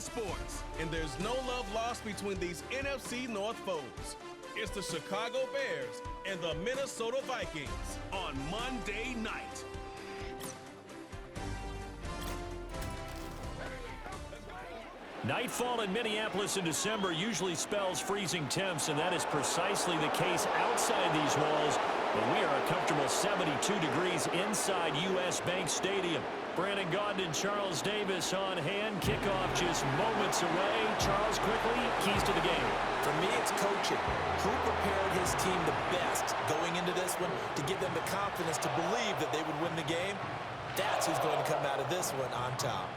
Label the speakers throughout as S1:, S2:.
S1: sports, and there's no love lost between these NFC North foes. It's the Chicago Bears and the Minnesota Vikings on Monday night.
S2: Nightfall in Minneapolis in December usually spells freezing temps, and that is precisely the case outside these walls. But we are a comfortable 72 degrees inside U.S. Bank Stadium. Brandon Gaudin and Charles Davis on hand. Kickoff just moments away. Charles, quickly, keys to the game.
S3: For me, it's coaching. Who prepared his team the best going into this one to give them the confidence to believe that they would win the game? That's who's going to come out of this one on top.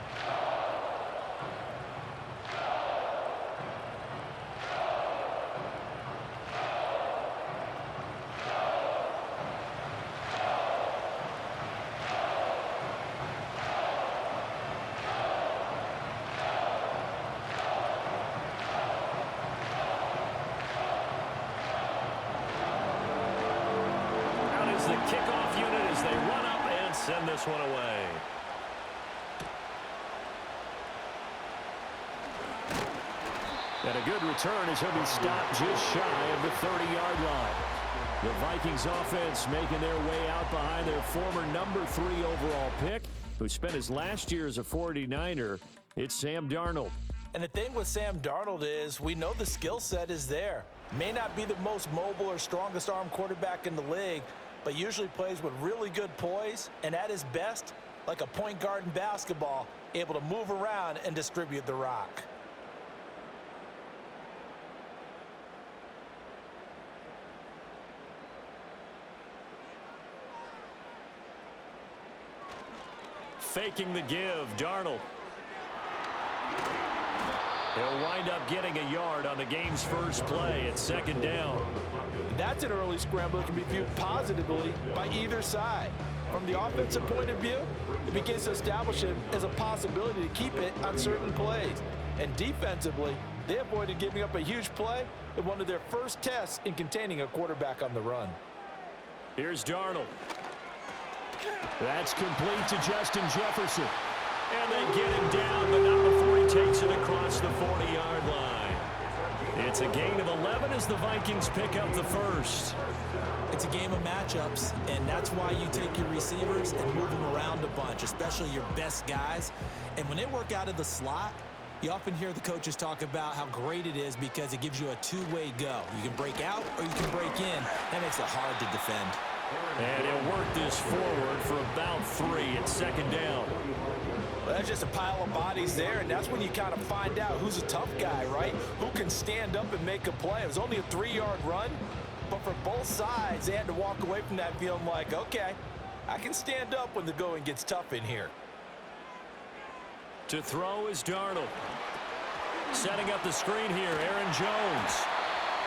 S2: Kickoff unit as they run up and send this one away. And a good return as he'll be stopped just shy of the 30-yard line. The Vikings offense making their way out behind their former number 3 overall pick, who spent his last year as a 49er. It's Sam Darnold.
S3: And the thing with Sam Darnold is we know the skill set is there. May not be the most mobile or strongest arm quarterback in the league, but usually plays with really good poise, and at his best, like a point guard in basketball, able to move around and distribute the rock.
S2: Faking the give, Darnold. He'll wind up getting a yard on the game's first play at second down.
S3: That's an early scramble that can be viewed positively by either side. From the offensive point of view, it begins to establish it as a possibility to keep it on certain plays. And defensively, they avoided giving up a huge play in one of their first tests in containing a quarterback on the run.
S2: Here's Darnold. That's complete to Justin Jefferson. And they get him down, but not before he takes it across the 40-yard line. It's a gain of 11 as the Vikings pick up the first.
S3: It's a game of matchups, and that's why you take your receivers and move them around a bunch, especially your best guys. And when they work out of the slot, you often hear the coaches talk about how great it is because it gives you a two-way go. You can break out or you can break in. That makes it hard to defend.
S2: And he'll work this forward for about 3 at second down.
S3: Well, that's just a pile of bodies there, and that's when you kind of find out who's a tough guy, right? Who can stand up and make a play. It was only a 3-yard run, but for both sides, they had to walk away from that feeling like, okay, I can stand up when the going gets tough in here.
S2: To throw is Darnold. Setting up the screen here, Aaron Jones.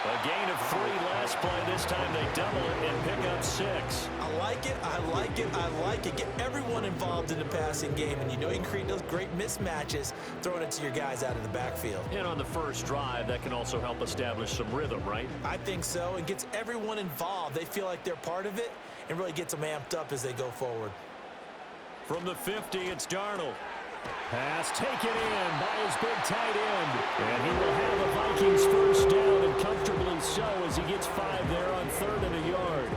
S2: A gain of 3 last play. This time they double it and pick up 6.
S3: I like it, I like it, I like it. Get everyone involved in the passing game, and you know you can create those great mismatches throwing it to your guys out of the backfield.
S2: And on the first drive, that can also help establish some rhythm, right?
S3: I think so. It gets everyone involved. They feel like they're part of it and really gets them amped up as they go forward.
S2: From the 50, it's Darnold. Pass taken in by his big tight end. And he will have the Vikings first down, and comfortably so as he gets 5 there on 3rd and a yard.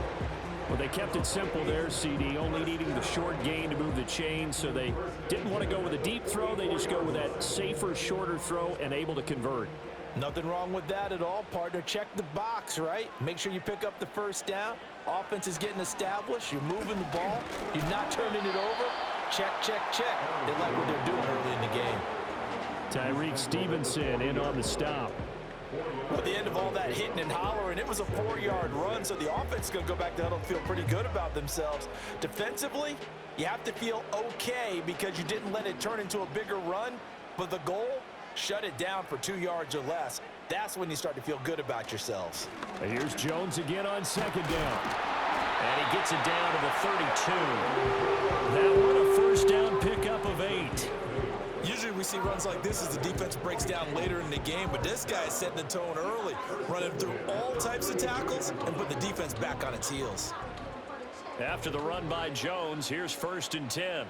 S2: Well, they kept it simple there, CD, only needing the short gain to move the chain, so they didn't want to go with a deep throw. They just go with that safer, shorter throw and able to convert.
S3: Nothing wrong with that at all, partner. Check the box, right? Make sure you pick up the first down. Offense is getting established. You're moving the ball. You're not turning it over. Check, check, check. They like what they're doing early in the game.
S2: Tyreek Stevenson in on the stop.
S3: Well, at the end of all that hitting and hollering, it was a 4-yard run, so the offense is going to go back to huddle and feel pretty good about themselves. Defensively, you have to feel okay because you didn't let it turn into a bigger run, but the goal, shut it down for 2 yards or less. That's when you start to feel good about yourselves.
S2: And here's Jones again on second down. And he gets it down to the 32. That one a first down pickup of 8.
S3: Usually we see runs like this as the defense breaks down later in the game, but this guy is setting the tone early, running through all types of tackles and put the defense back on its heels.
S2: After the run by Jones, here's 1st and 10.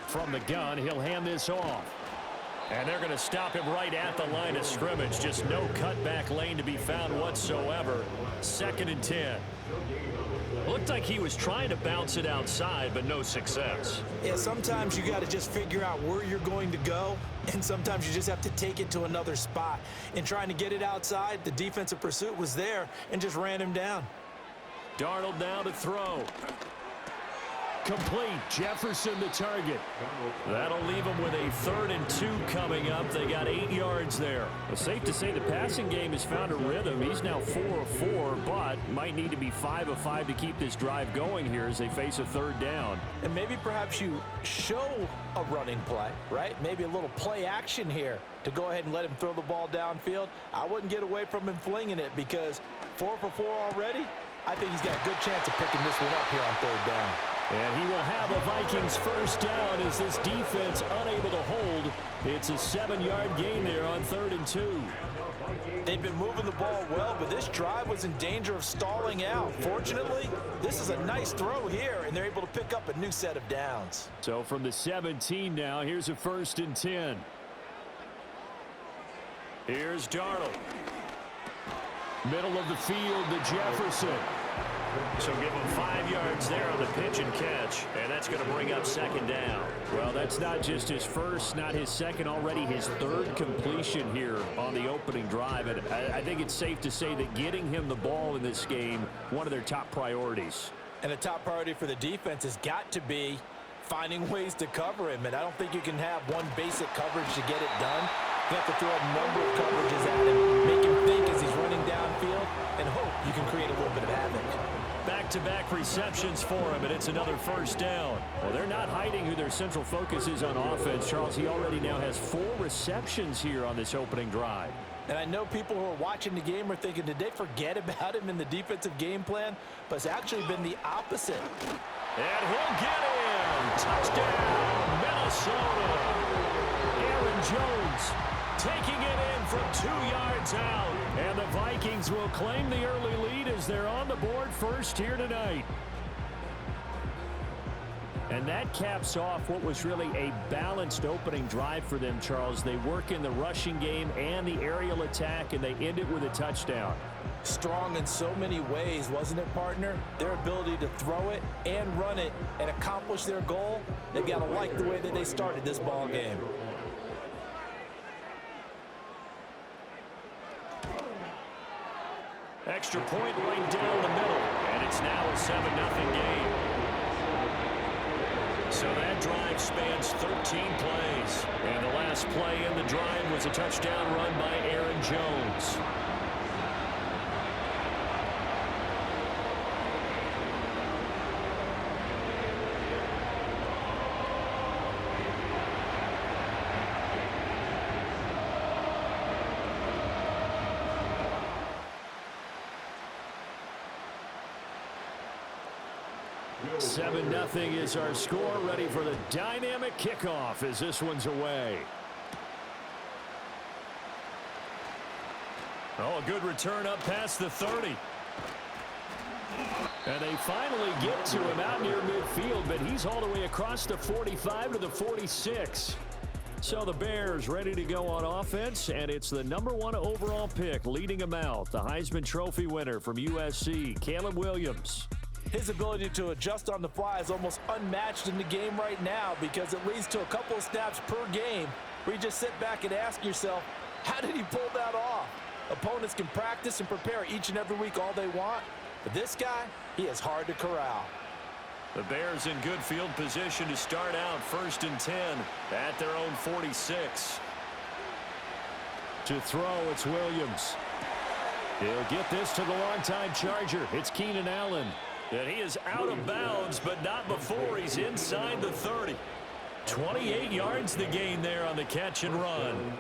S2: From the gun, he'll hand this off. And they're going to stop him right at the line of scrimmage. Just no cutback lane to be found whatsoever. 2nd and 10. Looked like he was trying to bounce it outside, but no success.
S3: Yeah, sometimes you got to just figure out where you're going to go, and sometimes you just have to take it to another spot. In trying to get it outside, the defensive pursuit was there and just ran him down.
S2: Darnold now to throw. Complete. Jefferson the target. That'll leave them with a 3rd and 2 coming up. They got 8 yards there. Well, safe to say the passing game has found a rhythm. He's now 4 of 4, but might need to be 5 of 5 to keep this drive going here as they face a 3rd down.
S3: And maybe perhaps you show a running play, right? Maybe a little play action here to go ahead and let him throw the ball downfield. I wouldn't get away from him flinging it because 4 for 4 already. I think he's got a good chance of picking this one up here on 3rd down.
S2: And he will have a Vikings 1st down as this defense unable to hold. It's a 7-yard gain there on 3rd and 2.
S3: They've been moving the ball well, but this drive was in danger of stalling out. Fortunately, this is a nice throw here, and they're able to pick up a new set of downs.
S2: So from the 17 now, here's a 1st and 10. Here's Darnold. Middle of the field to Jefferson. So give him 5 yards there on the pitch and catch, and that's going to bring up 2nd down. Well, that's not just his first, not his second, already his 3rd completion here on the opening drive. And I think it's safe to say that getting him the ball in this game, one of their top priorities.
S3: And the top priority for the defense has got to be finding ways to cover him. And I don't think you can have one basic coverage to get it done. You have to throw a number of coverages at him, make him think as he's running downfield, and hope you can create a little bit of havoc.
S2: Back-to-back receptions for him, and it's another 1st down. Well, they're not hiding who their central focus is on offense, Charles. He already now has 4 receptions here on this opening drive.
S3: And I know people who are watching the game are thinking, did they forget about him in the defensive game plan? But it's actually been the opposite.
S2: And he'll get in. Touchdown, Minnesota. Aaron Jones taking it in from 2 yards out. And the Vikings will claim the early lead as they're on the board first here tonight. And that caps off what was really a balanced opening drive for them, Charles. They work in the rushing game and the aerial attack, and they end it with a touchdown.
S3: Strong in so many ways, wasn't it, partner? Their ability to throw it and run it and accomplish their goal, they've got to like the way that they started this ball game.
S2: Extra point right down the middle, and it's now a 7-0 game. So that drive spans 13 plays, and the last play in the drive was a touchdown run by Aaron Jones. Seven 7-0 is our score. Ready for the dynamic kickoff as this one's away. Oh, a good return up past the 30. And they finally get to him out near midfield, but he's all the way across the 45 to the 46. So the Bears ready to go on offense, and it's the #1 overall pick leading them out, the Heisman Trophy winner from USC, Caleb Williams.
S3: His ability to adjust on the fly is almost unmatched in the game right now because it leads to a couple of snaps per game where you just sit back and ask yourself, how did he pull that off? Opponents can practice and prepare each and every week all they want, but this guy, he is hard to corral.
S2: The Bears in good field position to start out 1st and 10 at their own 46. To throw, it's Williams. He'll get this to the longtime Charger. It's Keenan Allen. And he is out of bounds, but not before he's inside the 30. 28 yards the gain there on the catch and run.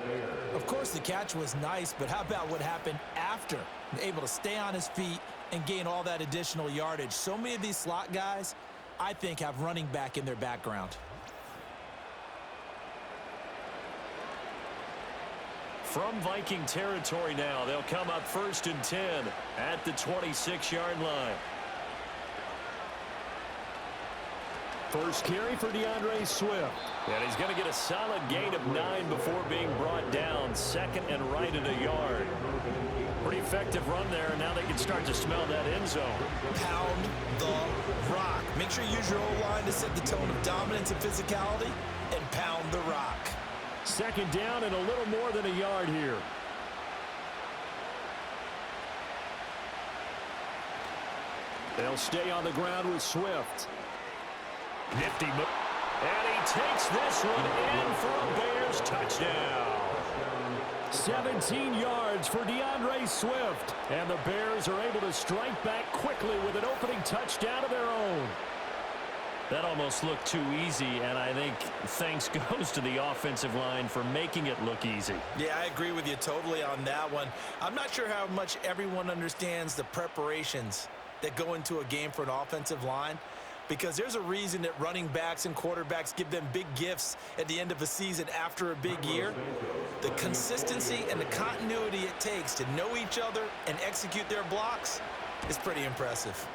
S3: Of course, the catch was nice, but how about what happened after? Able to stay on his feet and gain all that additional yardage. So many of these slot guys, I think, have running back in their background.
S2: From Viking territory now, they'll come up 1st and 10 at the 26-yard line. First carry for DeAndre Swift. And he's going to get a solid gain of 9 before being brought down. Second and right at a yard. Pretty effective run there, and now they can start to smell that end zone.
S3: Pound the rock. Make sure you use your O-line to set the tone of dominance and physicality, and pound the rock.
S2: Second down and a little more than a yard here. They'll stay on the ground with Swift. Nifty move. And he takes this one in for a Bears touchdown. 17 yards for DeAndre Swift. And the Bears are able to strike back quickly with an opening touchdown of their own. That almost looked too easy, and I think thanks goes to the offensive line for making it look easy. Yeah, I agree with you totally on that one. I'm not sure how much everyone understands the preparations that go into a game for an offensive line, because there's a reason that running backs and quarterbacks give them big gifts at the end of a season after a big year. The consistency and the continuity it takes to know each other and execute their blocks is pretty impressive.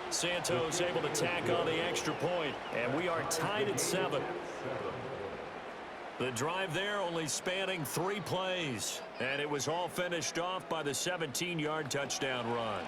S2: Santos able to tack on the extra point, and we are tied at 7. The drive there only spanning 3 plays, and it was all finished off by the 17-yard touchdown run.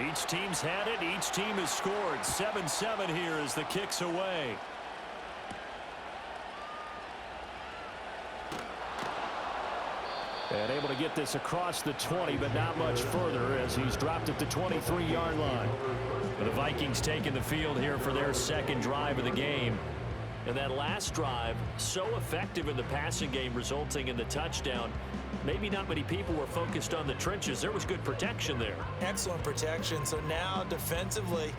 S2: Each team's had it. Each team has scored. 7-7 here as the kick's away. And able to get this across the 20, but not much further as he's dropped at the 23-yard line. The Vikings taking the field here for their second drive of the game. And that last drive, so effective in the passing game, resulting in the touchdown. Maybe not many people were focused on the trenches. There was good protection there. Excellent protection. So now defensively,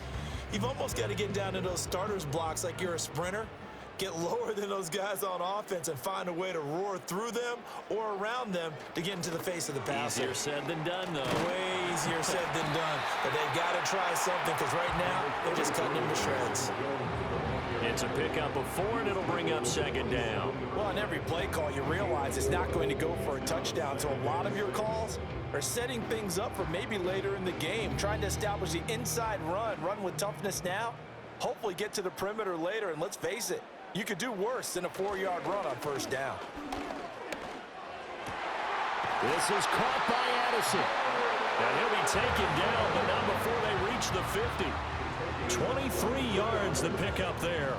S2: you've almost got to get down to those starters blocks like you're a sprinter. Get lower than those guys on offense and find a way to roar through them or around them to get into the face of the passer. Easier said than done, though. Way easier said than done. But they've got to try something, because right now they're just cutting them to shreds. It's a pickup of 4, and it'll bring up second down. Well, on every play call, you realize it's not going to go for a touchdown, so a lot of your calls are setting things up for maybe later in the game, trying to establish the inside run with toughness now, hopefully get to the perimeter later, and let's face it, you could do worse than a 4-yard run on first down. This is caught by Addison. And he'll be taken down, but not before they reach the 50. 23 yards the pickup there.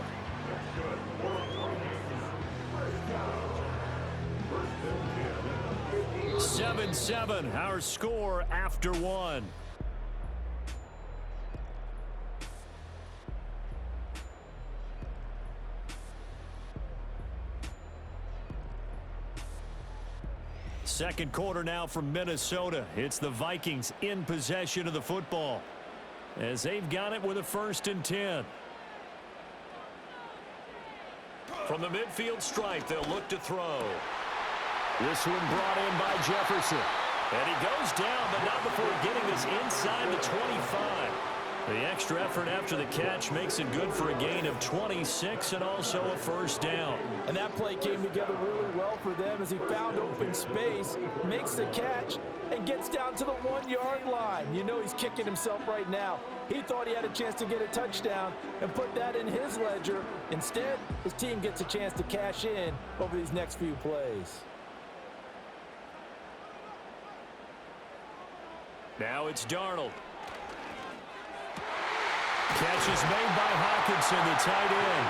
S2: Seven, our score after 1. Second quarter now from Minnesota. It's the Vikings in possession of the football, as they've got it with a 1st and 10. From the midfield stripe, they'll look to throw. This one brought in by Jefferson. And he goes down, but not before getting this inside the 25. The extra effort after the catch makes it good for a gain of 26 and also a 1st down. And that play came together really well for them as he found open space, makes the catch, and gets down to the 1-yard line. You know he's kicking himself right now. He thought he had a chance to get a touchdown and put that in his ledger. Instead, his team gets a chance to cash in over these next few plays. Now it's Darnold. Catch is made by Hawkinson, the tight end.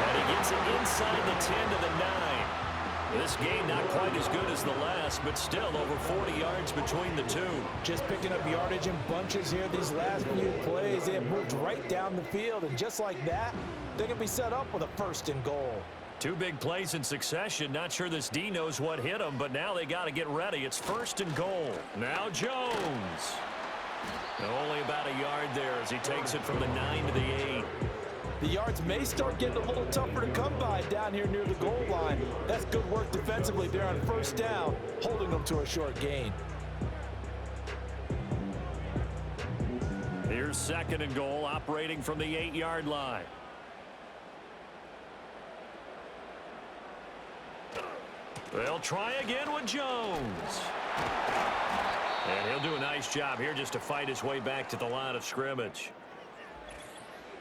S2: And he gets it inside the 10 to the 9. This game not quite as good as the last, but still over 40 yards between the two. Just picking up yardage in bunches here these last few plays. They have moved right down the field, and just like that, they're going to be set up with a 1st and goal. 2 big plays in succession. Not sure this D knows what hit him, but now they got to get ready. It's 1st and goal. Now Jones. And only about a yard there as he takes it from the 9 to the 8.
S3: The yards may start getting a little tougher to come by down here near the goal line. That's good work defensively there on first down, holding them to a short gain.
S2: Here's 2nd and goal, operating from the 8-yard line. They'll try again with Jones. And he'll do a nice job here just to fight his way back to the line of scrimmage.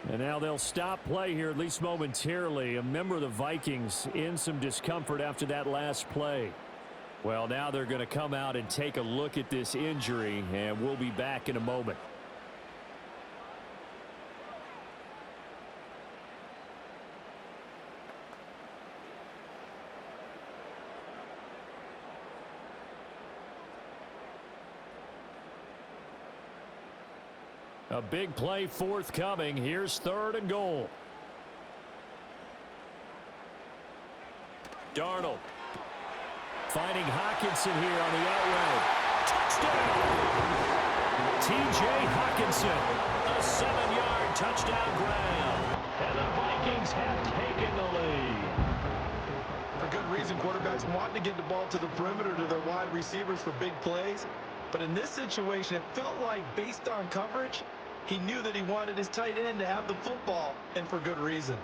S2: And now they'll stop play here, at least momentarily. A member of the Vikings in some discomfort after that last play. Well, now they're going to come out and take a look at this injury, and we'll be back in a moment. A big play forthcoming. Here's 3rd and goal. Darnold finding Hockenson here on the out route. Touchdown! T.J. Hockenson, a 7-yard touchdown grab. And the Vikings have taken the lead.
S3: For good reason, quarterbacks want to get the ball to the perimeter to their wide receivers for big plays. But in this situation, it felt like based on coverage, he knew that he wanted his tight end to have the football, and for good reason.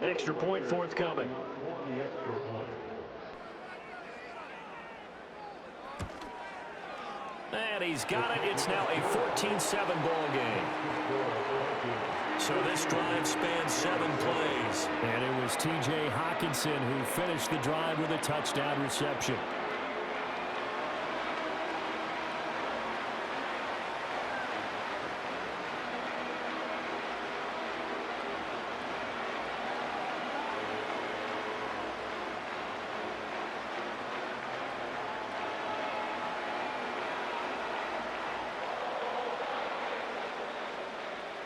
S2: Extra point forthcoming. And he's got it. It's now a 14-7 ball game. So this drive spans 7 plays. And it was T.J. Hockenson who finished the drive with a touchdown reception.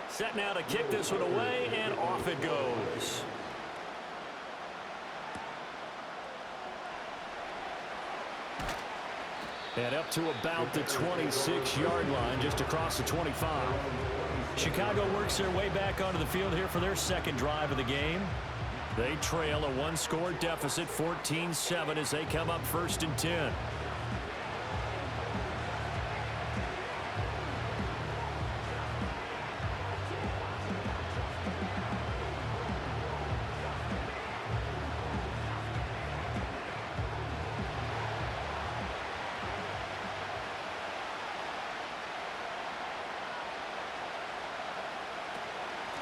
S2: Set now to kick this one away, and off it goes. And up to about the 26-yard line, just across the 25. Chicago works their way back onto the field here for their 2nd drive of the game. They trail a 1-score deficit, 14-7, as they come up 1st and 10.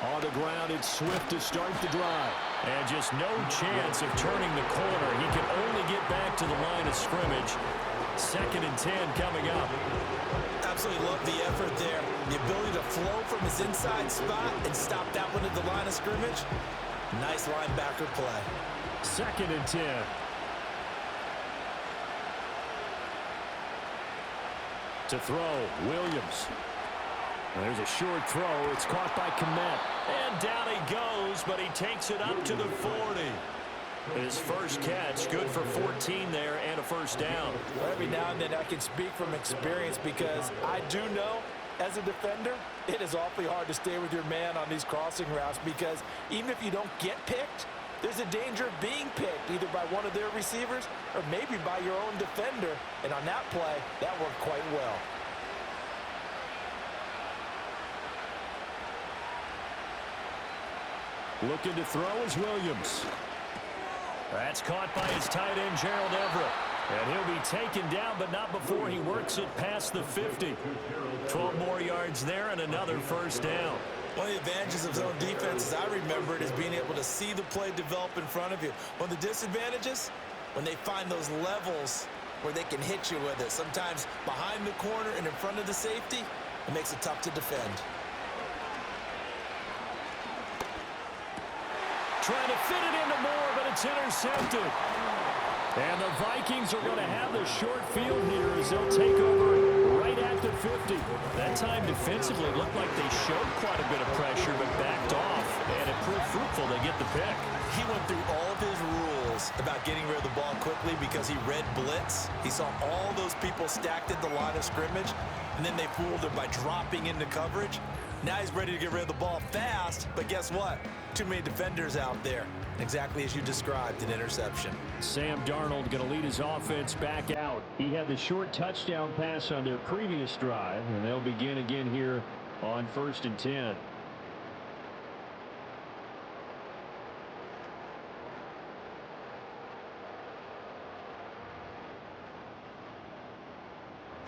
S2: On the ground, it's Swift to start the drive. And just no chance of turning the corner. He can only get back to the line of scrimmage. 2nd and 10 coming up.
S3: Absolutely love the effort there. The ability to flow from his inside spot and stop that one at the line of scrimmage. Nice linebacker play.
S2: 2nd and 10. To throw, Williams. There's a short throw. It's caught by Kmet. And down he goes, but he takes it up to the 40. His first catch, good for 14 there and a 1st down.
S3: Every now and then I can speak from experience because I do know as a defender, it is awfully hard to stay with your man on these crossing routes because even if you don't get picked, there's a danger of being picked either by one of their receivers or maybe by your own defender. And on that play, that worked quite well.
S2: Looking to throw is Williams. That's caught by his tight end, Gerald Everett. And he'll be taken down, but not before he works it past the 50. 12 more yards there and another 1st down.
S3: One of the advantages of zone defense, as I remember it, is being able to see the play develop in front of you. One of the disadvantages, when they find those levels where they can hit you with it. Sometimes behind the corner and in front of the safety, it makes it tough to defend.
S2: Trying to fit it into Moore, but it's intercepted. And the Vikings are going to have the short field here as they'll take over right at the the 50. That time defensively looked like they showed quite a bit of pressure but backed off, and it proved fruitful to get the pick.
S3: He went through all of his rules about getting rid of the ball quickly because he read blitz. He saw all those people stacked at the line of scrimmage, and then they fooled him by dropping into coverage. Now he's ready to get rid of the ball fast, but guess what? Too many defenders out there. Exactly as you described, an interception.
S2: Sam Darnold going to lead his offense back out. He had the short touchdown pass on their previous drive, and they'll begin again here on 1st and 10.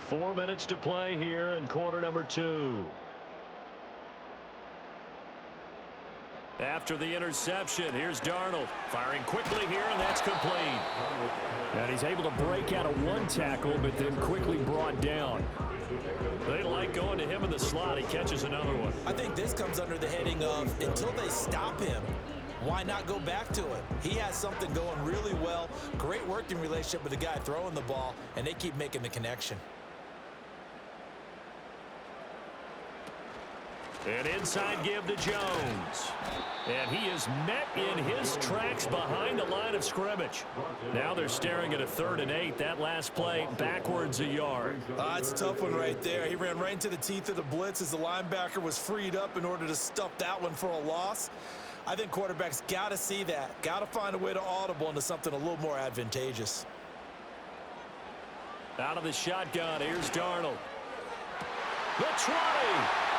S2: Four minutes to play here in quarter number 2. After the interception, here's Darnold firing quickly here, and that's complete. And he's able to break out of one tackle, but then quickly brought down. They like going to him in the slot. He catches another one.
S3: I think this comes under the heading of until they stop him, why not go back to it? He has something going really well. Great working relationship with the guy throwing the ball, and they keep making the connection.
S2: An inside give to Jones. And he is met in his tracks behind the line of scrimmage. Now they're staring at a 3rd and 8. That last play backwards a yard.
S3: It's a tough one right there. He ran right into the teeth of the blitz as the linebacker was freed up in order to stuff that one for a loss. I think quarterbacks got to see that. Got to find a way to audible into something a little more advantageous.
S2: Out of the shotgun, here's Darnold. The 20.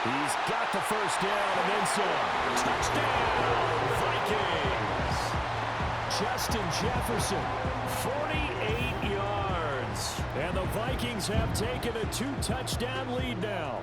S2: He's got the first down and then some. Touchdown, Vikings. Justin Jefferson, 48 yards. And the Vikings have taken a 2-touchdown lead now.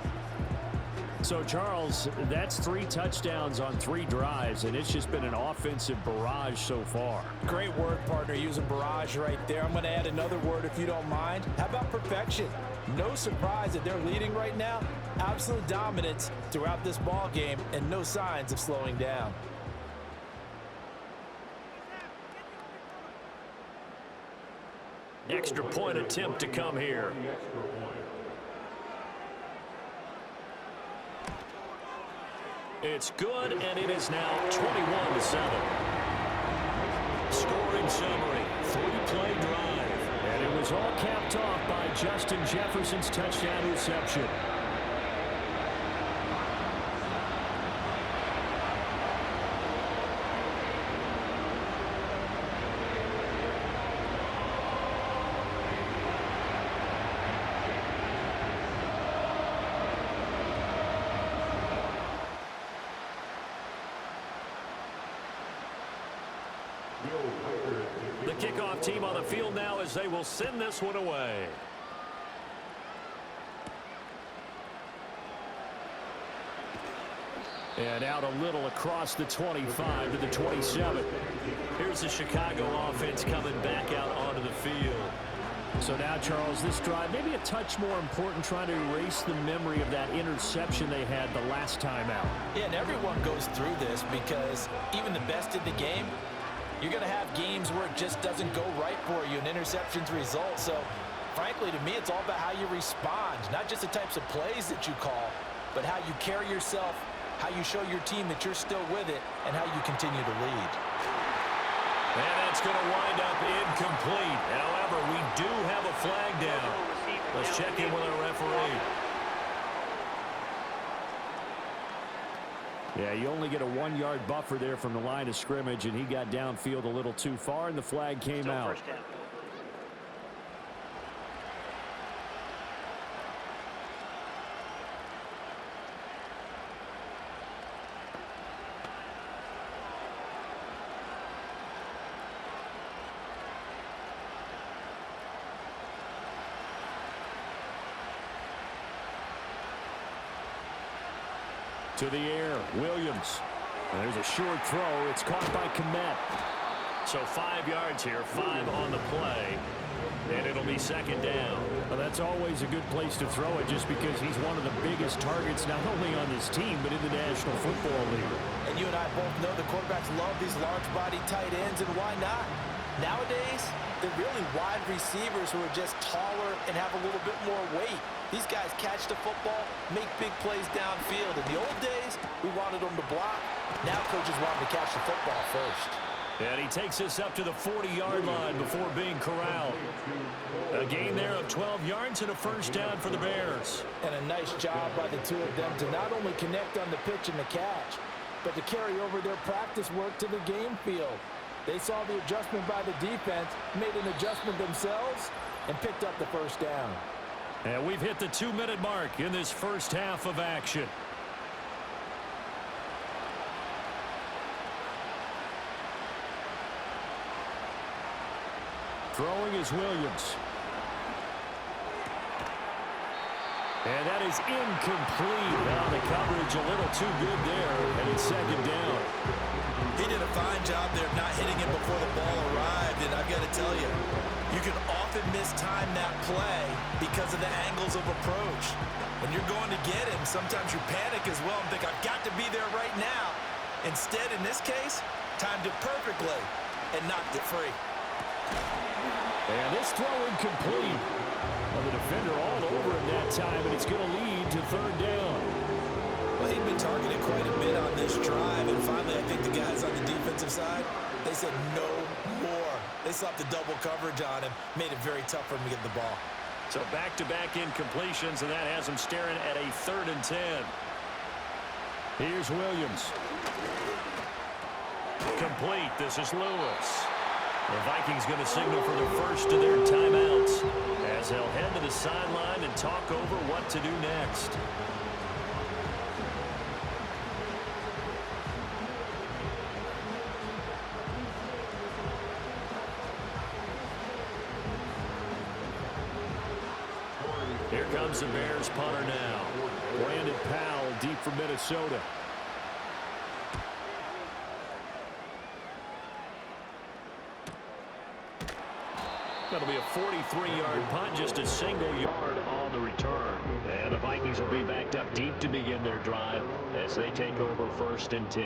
S2: So, Charles, that's 3 touchdowns on 3 drives, and it's just been an offensive barrage so far.
S3: Great word, partner, using barrage right there. I'm going to add another word if you don't mind. How about perfection? No surprise that they're leading right now. Absolute dominance throughout this ball game and no signs of slowing down.
S2: Extra point attempt to come here. It's good, and it is now 21-7. Scoring summary, 3-play drive. And it was all capped off by Justin Jefferson's touchdown reception. The kickoff team on the field now as they will send this one away. And out a little across the 25 to the 27. Here's the Chicago offense coming back out onto the field. So now, Charles, this drive maybe a touch more important, trying to erase the memory of that interception they had the last time out.
S3: Yeah, and everyone goes through this because even the best in the game, you're going to have games where it just doesn't go right for you, and interceptions result. So, frankly, to me, it's all about how you respond, not just the types of plays that you call, but how you carry yourself, how you show your team that you're still with it, and how you continue to lead.
S2: And that's going to wind up incomplete. However, we do have a flag down. Let's check in with our referee. Yeah, you only get a 1-yard buffer there from the line of scrimmage, and he got downfield a little too far, and the flag came out. To the air, Williams. And there's a short throw. It's caught by Kmet. So 5 yards here, 5 on the play. And it'll be second down. Well, that's always a good place to throw it just because he's one of the biggest targets not only on this team but in the National Football League.
S3: And you and I both know the quarterbacks love these large-body tight ends, and why not? Nowadays, they're really wide receivers who are just taller and have a little bit more weight. These guys catch the football, make big plays downfield. In the old days, we wanted them to block. Now coaches want them to catch the football first.
S2: And he takes us up to the 40-yard line before being corralled. A gain there of 12 yards and a first down for the Bears.
S3: And a nice job by the two of them to not only connect on the pitch and the catch, but to carry over their practice work to the game field. They saw the adjustment by the defense, made an adjustment themselves, and picked up the first down.
S2: And we've hit the 2-minute mark in this first half of action. Throwing is Williams. And that is incomplete. Now the coverage a little too good there, and it's second down.
S3: He did a fine job there of not hitting him before the ball arrived, and I've got to tell you, you can often mistime that play because of the angles of approach. When you're going to get him, sometimes you panic as well and think, I've got to be there right now. Instead, in this case, timed it perfectly and knocked it free.
S2: And this throw incomplete. Well, the defender all over him that time, and it's going to lead to third down.
S3: Well, he'd been targeted quite a bit on this drive, and finally I think the guys on the defensive side, they said no more. They slapped the double coverage on him, made it very tough for him to get the ball.
S2: So back-to-back incompletions, and that has him staring at a 3rd and 10. Here's Williams. Complete. This is Lewis. The Vikings going to signal for the first of their timeouts as they'll head to the sideline and talk over what to do next. Here comes the Bears punter now. Brandon Powell deep for Minnesota. That'll be a 43-yard punt, just a single yard on the return. And the Vikings will be backed up deep to begin their drive as they take over 1st and 10.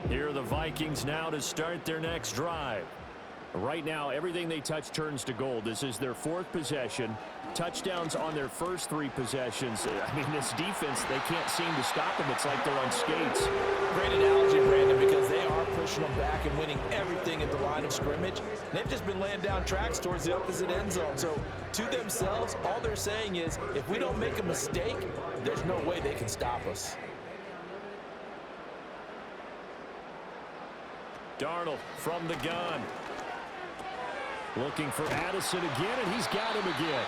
S2: Here are the Vikings now to start their next drive. Right now, everything they touch turns to gold. This is their 4th possession. Touchdowns on their first 3 possessions. I mean, this defense, they can't seem to stop them. It's like they're on skates.
S3: Great analogy, Brandon, because they are pushing them back and winning everything at the line of scrimmage. They've just been laying down tracks towards the opposite end zone. So, to themselves, all they're saying is, if we don't make a mistake, there's no way they can stop us.
S2: Darnold from the gun. Looking for Addison again, and he's got him again.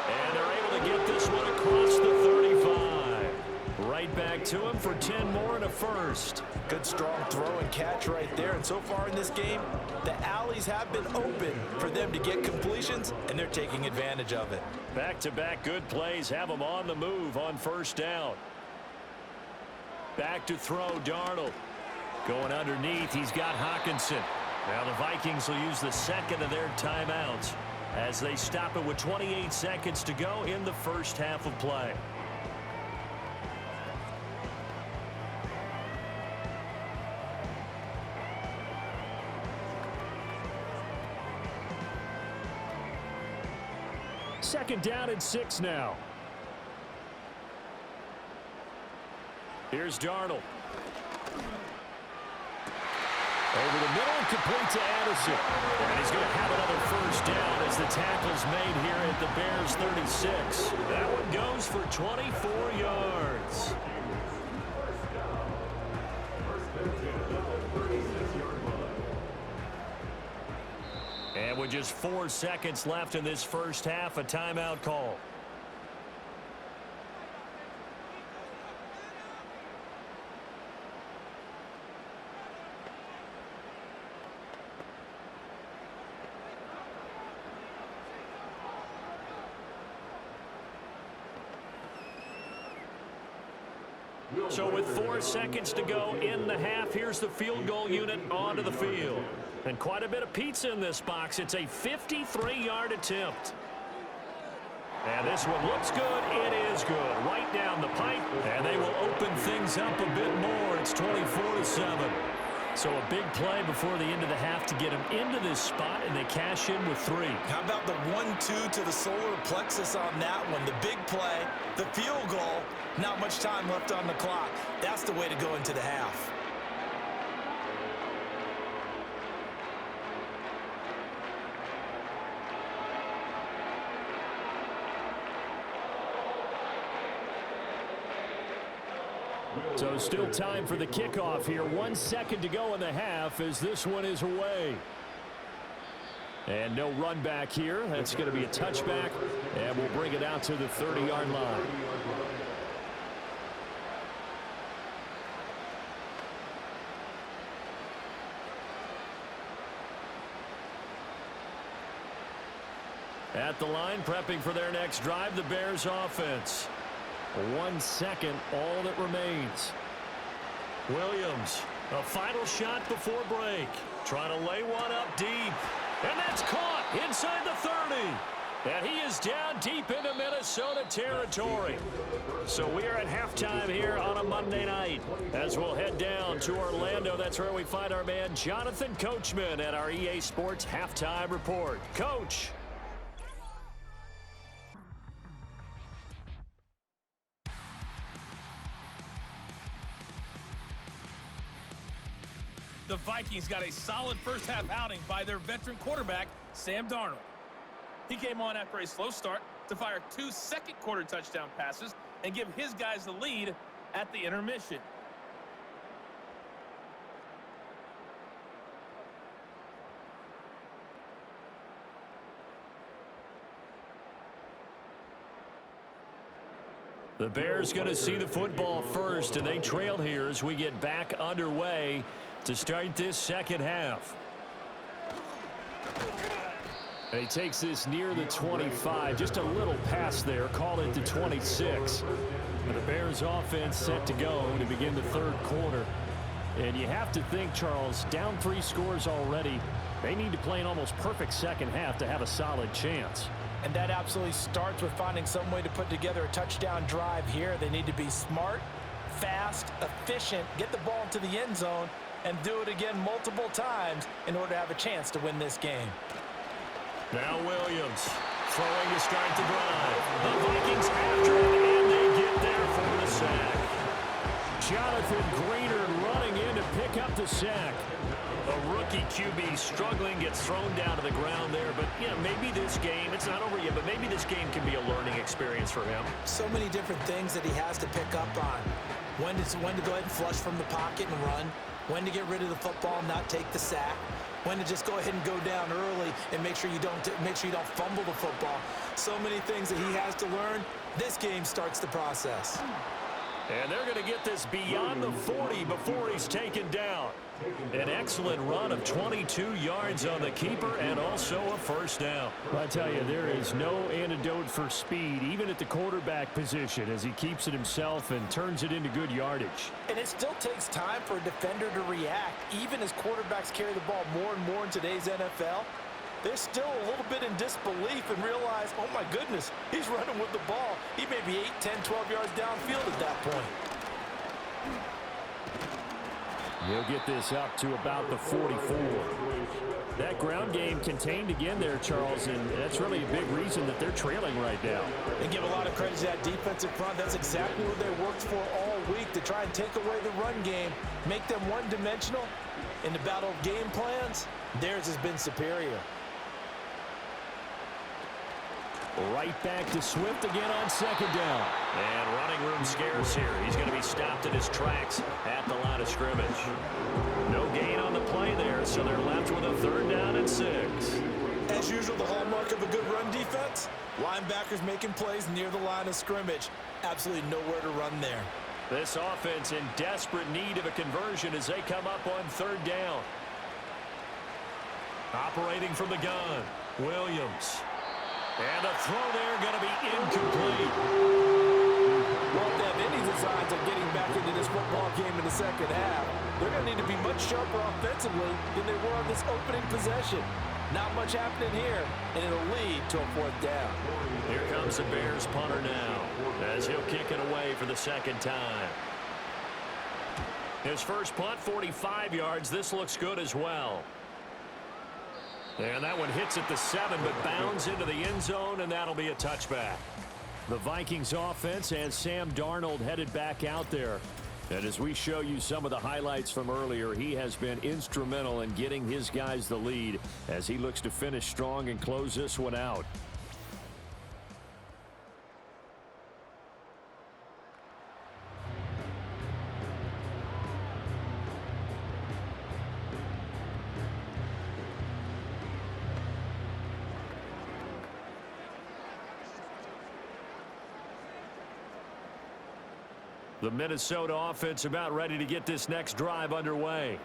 S2: And they're able to get this one across the 35. Right back to him for 10 more and a first.
S3: Good strong throw and catch right there. And so far in this game, the alleys have been open for them to get completions, and they're taking advantage of it.
S2: Back-to-back good plays have them on the move on first down. Back to throw, Darnold. Going underneath, he's got Hockenson. Now the Vikings will use the second of their timeouts as they stop it with 28 seconds to go in the first half of play. Second down and 6 now. Here's Darnold. Over the middle and complete to Addison. And he's going to have another first down as the tackle's made here at the Bears 36. That one goes for 24 yards. And with just 4 seconds left in this first half, a timeout call. So with 4 seconds to go in the half, here's the field goal unit onto the field. And quite a bit of pizza in this box. It's a 53-yard attempt. And this one looks good. It is good. Right down the pipe. And they will open things up a bit more. It's 24-7. So a big play before the end of the half to get them into this spot, and they cash in with 3.
S3: How about the 1-2 to the solar plexus on that one? The big play, the field goal, not much time left on the clock. That's the way to go into the half.
S2: So still time for the kickoff here. 1 second to go in the half as this one is away. And no run back here. That's going to be a touchback, and we'll bring it out to the 30-yard line. At the line, prepping for their next drive, the Bears offense. 1 second, all that remains. Williams, a final shot before break. Trying to lay one up deep. And that's caught inside the 30. And he is down deep into Minnesota territory. So we are at halftime here on a Monday night. As we'll head down to Orlando, that's where we find our man Jonathan Coachman at our EA Sports Halftime Report. Coach.
S4: The Vikings got a solid first-half outing by their veteran quarterback, Sam Darnold. He came on after a slow start to fire 2 second-quarter touchdown passes and give his guys the lead at the intermission.
S2: The Bears going to see the football first, and they trail here as we get back underway to start this second half. And he takes this near the 25, just a little pass there, call it the 26. And the Bears offense set to go to begin the third quarter. And you have to think, Charles, down 3 scores already. They need to play an almost perfect second half to have a solid chance.
S3: And that absolutely starts with finding some way to put together a touchdown drive here. They need to be smart, fast, efficient, get the ball into the end zone, and do it again multiple times in order to have a chance to win this game.
S2: Now Williams throwing to start the drive. The Vikings after it, and they get there for the sack. Jonathan Greener running in to pick up the sack. A rookie QB struggling, gets thrown down to the ground there. But, you know, maybe this game, it's not over yet, but maybe this game can be a learning experience for him.
S3: So many different things that he has to pick up on. When to go ahead and flush from the pocket and run. When to get rid of the football and not take the sack. When to just go ahead and go down early and make sure you don't fumble the football. So many things that he has to learn. This game starts the process.
S2: And they're going to get this beyond the 40 before he's taken down. An excellent run of 22 yards on the keeper and also a first down. I tell you, there is no antidote for speed, even at the quarterback position, as he keeps it himself and turns it into good yardage.
S3: And it still takes time for a defender to react, even as quarterbacks carry the ball more and more in today's NFL. They're still a little bit in disbelief and realize, oh my goodness, he's running with the ball. He may be 8, 10, 12 yards downfield at that point.
S2: He'll get this up to about the 44. That ground game contained again there, Charles, and that's really a big reason that they're trailing right now.
S3: And give a lot of credit to that defensive front. That's exactly what they worked for all week, to try and take away the run game, make them one-dimensional. In the battle of game plans, theirs has been superior.
S2: Right back to Swift again on second down. And running room scarce here. He's going to be stopped in his tracks at the line of scrimmage. No gain on the play there, so they're left with a third down and 6.
S3: As usual, the hallmark of a good run defense, linebackers making plays near the line of scrimmage. Absolutely nowhere to run there.
S2: This offense in desperate need of a conversion as they come up on third down. Operating from the gun, Williams. And a throw there going to be incomplete.
S3: Won't have any designs of getting back into second half. They're going to need to be much sharper offensively than they were on this opening possession. Not much happening here, and it'll lead to a fourth down.
S2: Here comes the Bears punter now, as he'll kick it away for the second time. His first punt, 45 yards. This looks good as well. And that one hits at the 7, but bounds into the end zone, and that'll be a touchback. The Vikings offense has Sam Darnold headed back out there. And as we show you some of the highlights from earlier, he has been instrumental in getting his guys the lead as he looks to finish strong and close this one out. The Minnesota offense about ready to get this next drive underway.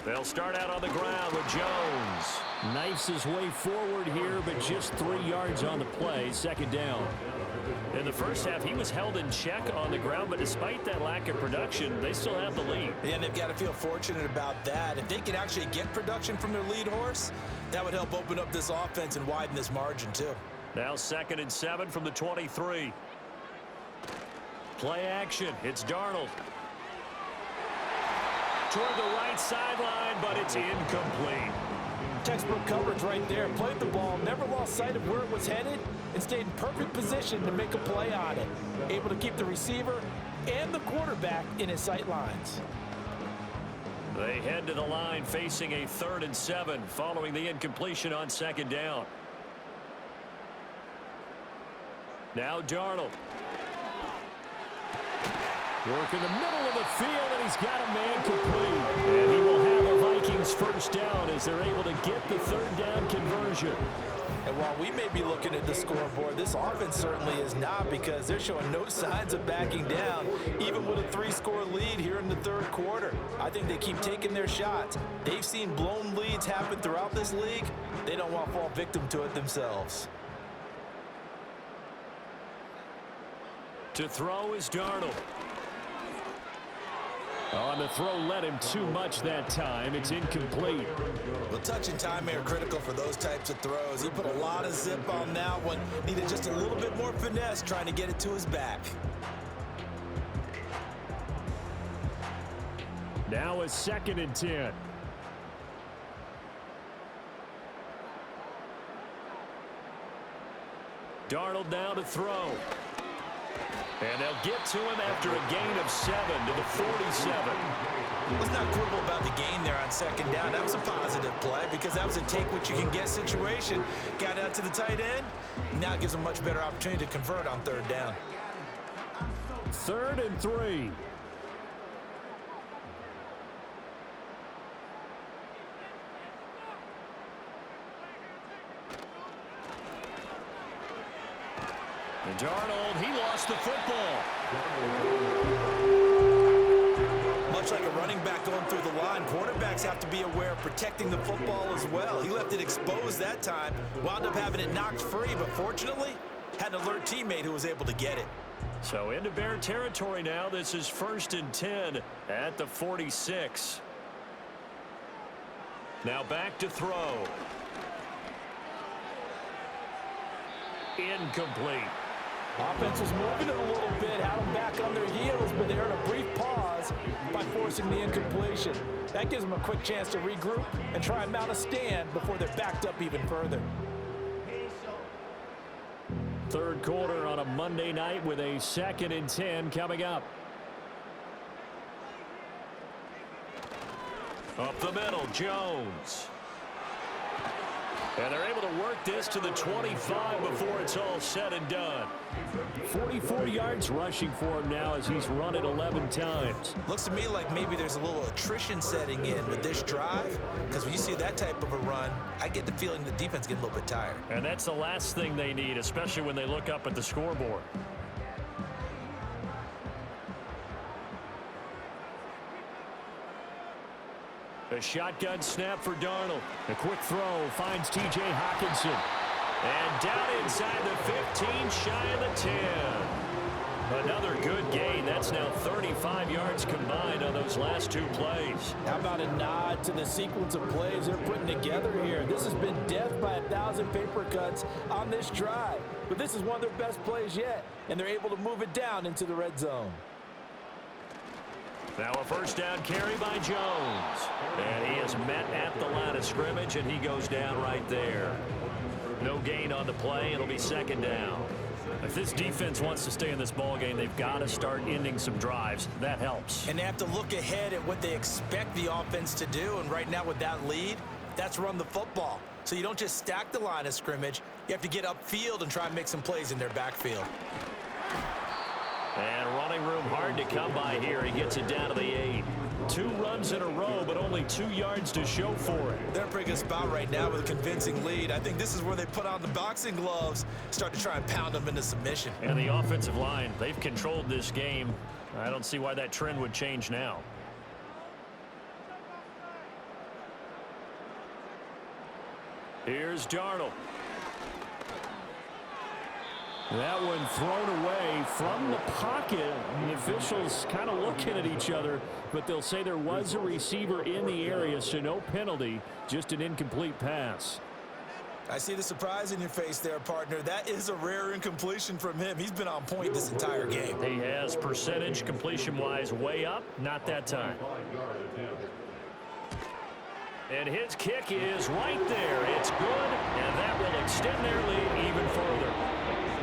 S2: They'll start out on the ground with Jones. Knifes his way forward here, but just 3 yards on the play, second down. In the first half, he was held in check on the ground, but despite that lack of production, they still have the lead.
S3: Yeah, and they've got to feel fortunate about that. If they can actually get production from their lead horse, that would help open up this offense and widen this margin, too.
S2: Now 2nd and 7 from the 23. Play action. It's Darnold. Toward the right sideline, but it's incomplete.
S3: Textbook coverage right there. Played the ball, never lost sight of where it was headed, and stayed in perfect position to make a play on it. Able to keep the receiver and the quarterback in his sight lines.
S2: They head to the line facing a 3rd and 7 following the incompletion on 2nd down. Now Darnold. Work in the middle of the field, and he's got a man complete. And he will have a Vikings first down as they're able to get the 3rd down conversion.
S3: And while we may be looking at the scoreboard, this offense certainly is not, because they're showing no signs of backing down, even with a 3-score lead here in the 3rd quarter. I think they keep taking their shots. They've seen blown leads happen throughout this league. They don't want to fall victim to it themselves.
S2: To throw is Darnold. On the throw led him too much that time. It's incomplete.
S3: Well, touch and timing are critical for those types of throws. He put a lot of zip on that one. Needed just a little bit more finesse trying to get it to his back.
S2: Now a 2nd and 10. Darnold now to throw. And they'll get to him after a gain of 7 to the 47.
S3: Let's not quibble about the gain there on 2nd down. That was a positive play because that was a take-what-you-can-get situation. Got out to the tight end. Now it gives them a much better opportunity to convert on 3rd down.
S2: 3rd and 3. And Darnold, he lost the football.
S3: Much like a running back going through the line, quarterbacks have to be aware of protecting the football as well. He left it exposed that time, wound up having it knocked free, but fortunately, had an alert teammate who was able to get it.
S2: So into Bear territory now. This is 1st and 10 at the 46. Now back to throw. Incomplete.
S3: Offense was moving it a little bit, had them back on their heels, but they're in a brief pause by forcing the incompletion. That gives them a quick chance to regroup and try and mount a stand before they're backed up even further.
S2: 3rd quarter on a Monday night with a 2nd and 10 coming up. Up the middle, Jones. And they're able to work this to the 25 before it's all said and done. 44 yards rushing for him now as he's run it 11 times.
S3: Looks to me like maybe there's a little attrition setting in with this drive, because when you see that type of a run, I get the feeling the defense getting a little bit tired.
S2: And that's the last thing they need, especially when they look up at the scoreboard. A shotgun snap for Darnold. A quick throw finds T.J. Hockenson. And down inside the 15, shy of the 10. Another good gain. That's now 35 yards combined on those last two plays.
S3: How about a nod to the sequence of plays they're putting together here? This has been death by 1,000 paper cuts on this drive. But this is one of their best plays yet, and they're able to move it down into the red zone.
S2: Now a first down carry by Jones. And he is met at the line of scrimmage, and he goes down right there. No gain on the play. It'll be second down.
S5: If this defense wants to stay in this ballgame, they've got to start ending some drives. That helps.
S3: And they have to look ahead at what they expect the offense to do. And right now with that lead, that's run the football. So you don't just stack the line of scrimmage. You have to get upfield and try and make some plays in their backfield.
S2: And running room hard to come by here. He gets it down to the 8.
S5: 2 runs in a row, but only 2 yards to show for it.
S3: They're in a pretty good spot right now with a convincing lead. I think this is where they put on the boxing gloves, start to try and pound them into submission.
S5: And the offensive line, they've controlled this game. I don't see why that trend would change now.
S2: Here's Darnold.
S5: That one thrown away from the pocket. The officials kind of looking at each other, but they'll say there was a receiver in the area, so no penalty, just an incomplete pass.
S3: I see the surprise in your face there, partner. That is a rare incompletion from him. He's been on point this entire game.
S5: He has percentage completion-wise way up, not that time.
S2: And his kick is right there. It's good, and that will extend their lead even further.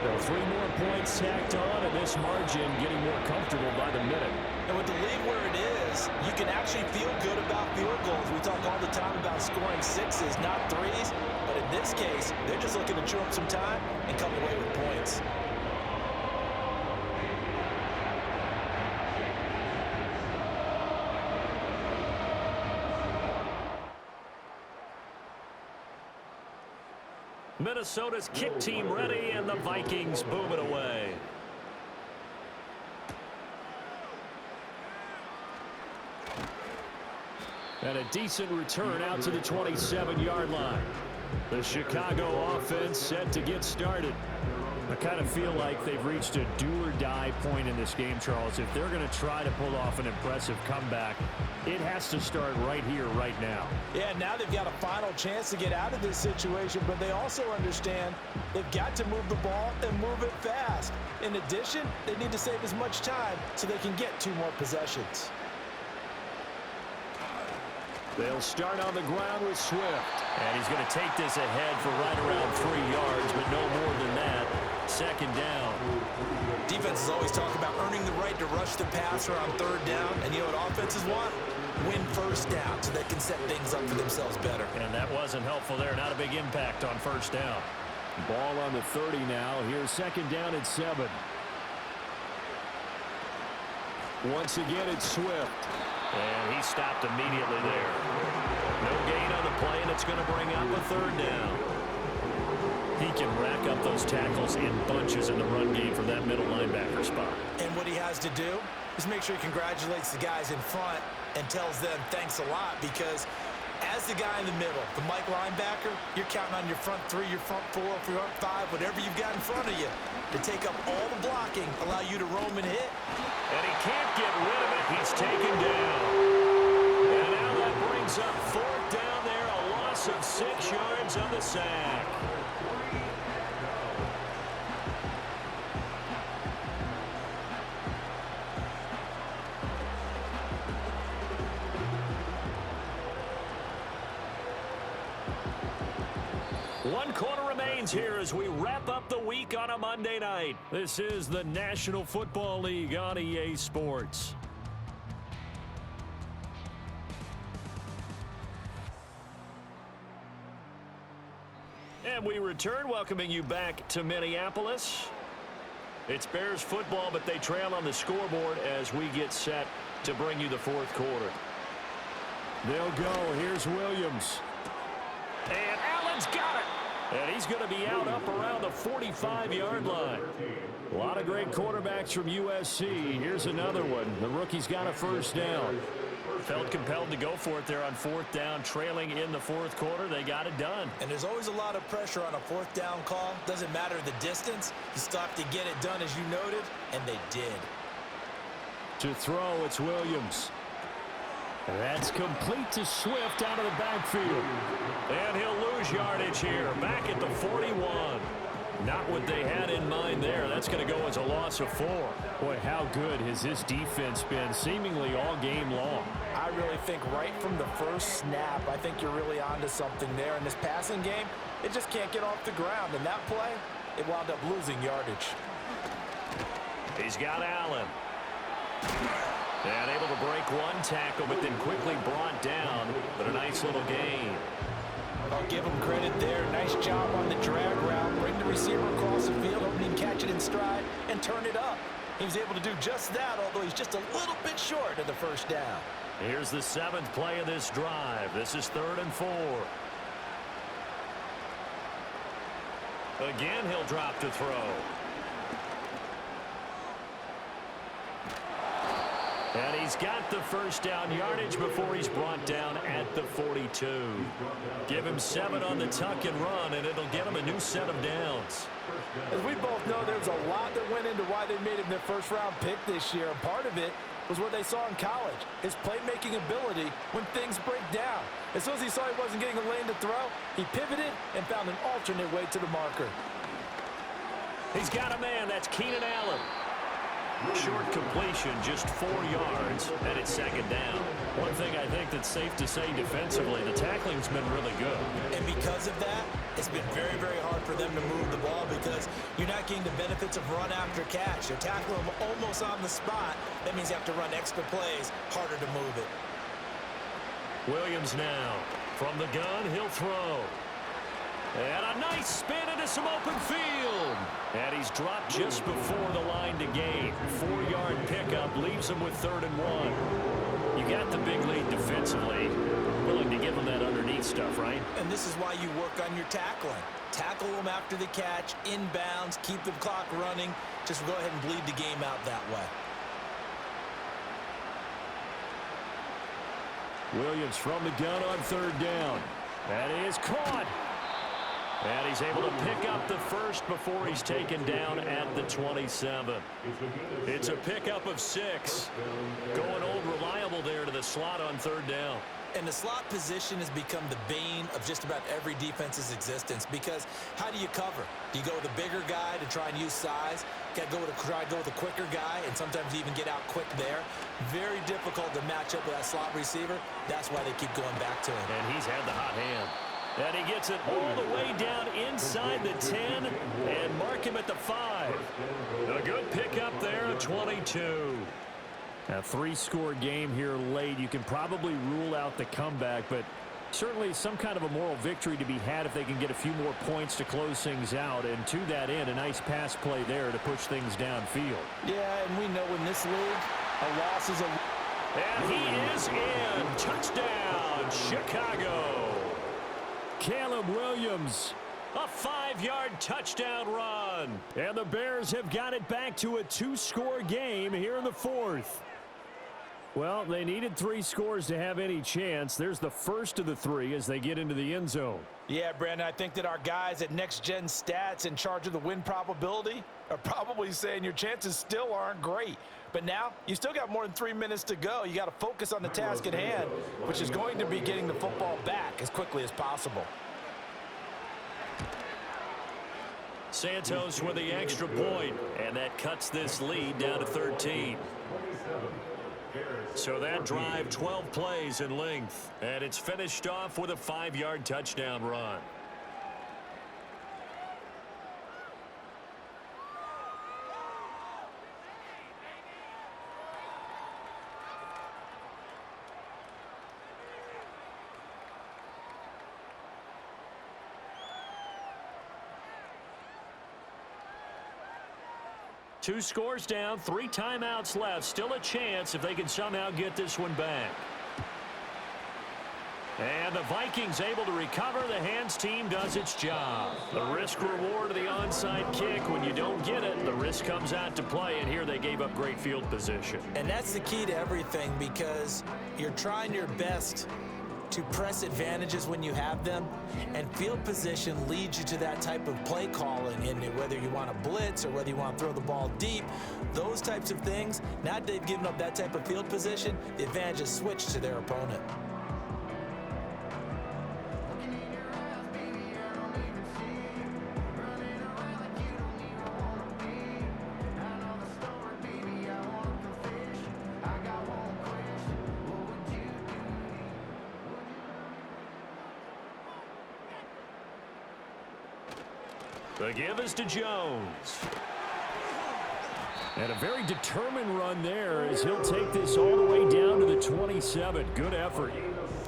S5: Well, 3 more points tacked on, and this margin getting more comfortable by the minute.
S3: And with the lead where it is, you can actually feel good about field goals. We talk all the time about scoring 6s, not 3s. But in this case, they're just looking to chew up some time and come away with points.
S2: Minnesota's kick team ready, and the Vikings boom it away.
S5: And a decent return out to the 27-yard line. The Chicago offense set to get started. I kind of feel like they've reached a do-or-die point in this game, Charles. If they're going to try to pull off an impressive comeback, it has to start right here, right now.
S3: Yeah, now they've got a final chance to get out of this situation, but they also understand they've got to move the ball and move it fast. In addition, they need to save as much time so they can get 2 more possessions.
S2: They'll start on the ground with Swift. And he's going to take this ahead for right around 3 yards, but no more than that. Second down.
S3: Defenses always talk about earning the right to rush the passer on 3rd down. And you know what offenses want? Win first down so they can set things up for themselves better.
S5: And that wasn't helpful there. Not a big impact on 1st down.
S2: Ball on the 30 now. Here's 2nd down at 7. Once again, it's Swift.
S5: And he stopped immediately there.
S2: No gain on the play, and it's going to bring up a 3rd down.
S5: He can rack up those tackles in bunches in the run game from that middle linebacker spot.
S3: And what he has to do is make sure he congratulates the guys in front and tells them thanks a lot, because as the guy in the middle, the Mike linebacker, you're counting on your front 3, your front 4, your front 5, whatever you've got in front of you to take up all the blocking, allow you to roam and hit.
S2: And he can't get rid of it. He's taken down. And now that brings up 4th down there, a loss of 6 yards on the sack. One quarter remains here as we wrap up the week on a Monday night.
S5: This is the National Football League on EA Sports.
S2: And we return, welcoming you back to Minneapolis. It's Bears football, but they trail on the scoreboard as we get set to bring you the 4th quarter.
S5: They'll go. Here's Williams.
S2: And Allen's got it. And he's going to be out up around the 45-yard line.
S5: A lot of great quarterbacks from USC. Here's another one. The rookie's got a 1st down. felt compelled to go for it there on fourth down, trailing in the fourth quarter. They got it done.
S3: And there's always a lot of pressure on a fourth down call. Doesn't matter the distance. You still have to get it done, as you noted, and they did.
S5: To throw, it's Williams. That's complete to Swift out of the backfield. And he'll lose yardage here, back at the 41. Not what they had in mind there. That's going to go as a loss of 4. Boy, how good has this defense been seemingly all game long?
S3: I really think right from the first snap, I think you're really onto something there. In this passing game, it just can't get off the ground. And that play, it wound up losing yardage.
S5: He's got Allen. And able to break one tackle, but then quickly brought down. But a nice little gain.
S3: I'll give him credit there. Nice job on the drag route. Bring the receiver across the field, hoping to catch it in stride and turn it up. He was able to do just that, although he's just a little bit short of the first down.
S5: Here's the 7th play of this drive. This is 3rd and 4. Again, he'll drop to throw. And he's got the first down yardage before he's brought down at the 42. Give him 7 on the tuck and run, and it'll get him a new set of downs.
S3: As we both know, there's a lot that went into why they made him their first-round pick this year. And part of it was what they saw in college, his playmaking ability when things break down. As soon as he saw he wasn't getting a lane to throw, he pivoted and found an alternate way to the marker.
S5: He's got a man. That's Keenan Allen. Short completion, just 4 yards, and it's 2nd down. One thing I think that's safe to say defensively, the tackling's been really good.
S3: And because of that, it's been very, very hard for them to move the ball because you're not getting the benefits of run after catch. You're tackling them almost on the spot. That means you have to run extra plays, harder to move it.
S5: Williams now. From the gun, he'll throw. And a nice spin into some open field. And he's dropped just before the line to gain. 4-yard pickup leaves him with 3rd and 1. You got the big lead defensively. Willing to give him that underneath stuff, right?
S3: And this is why you work on your tackling. Tackle them after the catch, inbounds, keep the clock running. Just go ahead and bleed the game out that way.
S5: Williams from the gun on 3rd down. That is caught. And he's able to pick up the first before he's taken down at the 27. It's a pickup of 6. Going old reliable there to the slot on 3rd down.
S3: And the slot position has become the bane of just about every defense's existence because how do you cover? Do you go with a bigger guy to try and use size? Got to try to go with a quicker guy and sometimes even get out quick there. Very difficult to match up with that slot receiver. That's why they keep going back to him.
S5: And he's had the hot hand. And he gets it all the way down inside the 10 and mark him at the 5. A good pickup there at 22. A 3-score game here late. You can probably rule out the comeback, but certainly some kind of a moral victory to be had if they can get a few more points to close things out. And to that end, a nice pass play there to push things downfield.
S3: Yeah, and we know in this league, a loss is a...
S5: And he is in. Touchdown, Chicago. Caleb Williams, a 5-yard touchdown run. And the Bears have got it back to a 2-score game here in the 4th. Well, they needed 3 scores to have any chance. There's the first of the 3 as they get into the end zone.
S3: Yeah, Brandon, I think that our guys at Next Gen Stats in charge of the win probability are probably saying your chances still aren't great. But now, you still got more than 3 minutes to go. You got to focus on the task at hand, which is going to be getting the football back as quickly as possible.
S5: Santos with the extra point, and that cuts this lead down to 13. So that drive, 12 plays in length, and it's finished off with a 5-yard touchdown run. Two scores down, 3 timeouts left. Still a chance if they can somehow get this one back.
S2: And the Vikings able to recover. The hands team does its job. The risk reward of the onside kick. When you don't get it, the risk comes out to play, and here they gave up great field position.
S3: And that's the key to everything, because you're trying your best to press advantages when you have them, and field position leads you to that type of play calling, and whether you want to blitz or whether you want to throw the ball deep, those types of things. Now that they've given up that type of field position, the advantage is switched to their opponent.
S2: The give is to Jones. And a very determined run there as he'll take this all the way down to the 27. Good effort.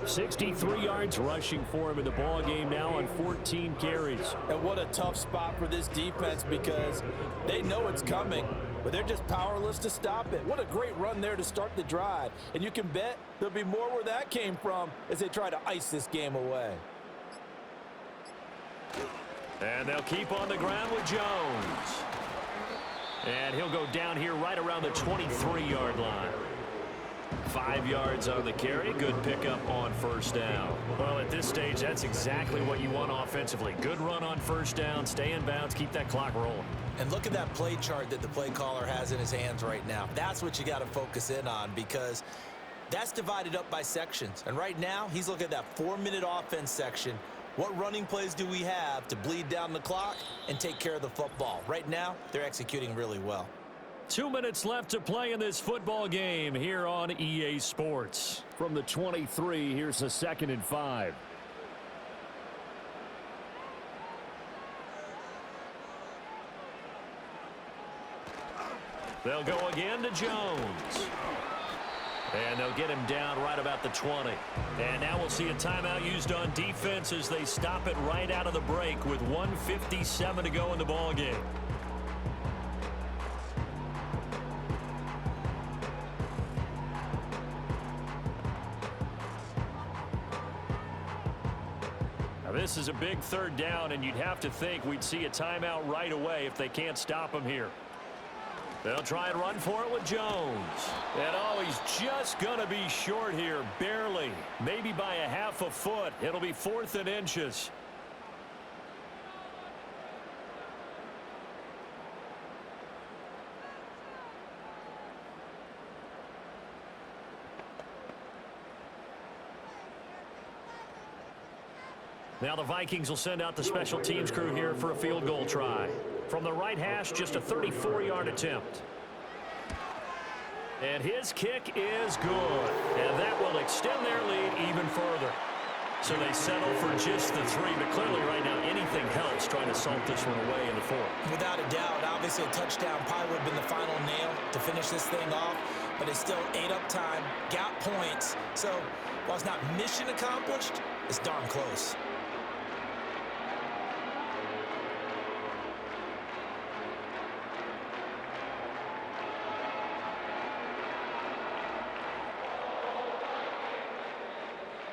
S2: 63 yards rushing for him in the ball game now on 14 carries.
S3: And what a tough spot for this defense, because they know it's coming, but they're just powerless to stop it. What a great run there to start the drive. And you can bet there'll be more where that came from as they try to ice this game away.
S2: And they'll keep on the ground with Jones. And he'll go down here right around the 23-yard line. 5 yards on the carry. Good pickup on first down. Well, at this stage, that's exactly what you want offensively. Good run on first down. Stay in bounds. Keep that clock rolling.
S3: And look at that play chart that the play caller has in his hands right now. That's what you got to focus in on, because that's divided up by sections. And right now, he's looking at that 4-minute offense section. What running plays do we have to bleed down the clock and take care of the football? Right now, they're executing really well.
S2: 2 minutes left to play in this football game here on EA Sports. From the 23, here's a 2nd and 5. They'll go again to Jones. And they'll get him down right about the 20. And now we'll see a timeout used on defense as they stop it right out of the break with 1:57 to go in the ball game. Now this is a big 3rd down, and you'd have to think we'd see a timeout right away if they can't stop him here. They'll try and run for it with Jones. And oh, he's just going to be short here, barely. Maybe by a half a foot. It'll be 4th and inches. Now the Vikings will send out the special teams crew here for a field goal try. From the right hash, just a 34-yard attempt. And his kick is good. And that will extend their lead even further. So they settle for just the 3, but clearly right now anything helps trying to salt this one away in the 4th.
S3: Without a doubt, obviously a touchdown probably would have been the final nail to finish this thing off, but it's still ate up time, got points. So while it's not mission accomplished, it's darn close.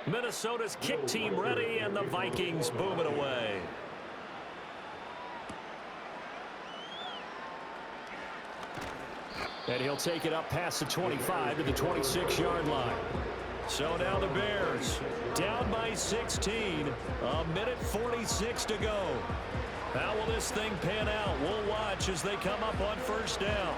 S2: Minnesota's kick team ready, and the Vikings boom it away. And he'll take it up past the 25 to the 26-yard line. So now the Bears down by 16. A minute 46 to go. How will this thing pan out? We'll watch as they come up on first down.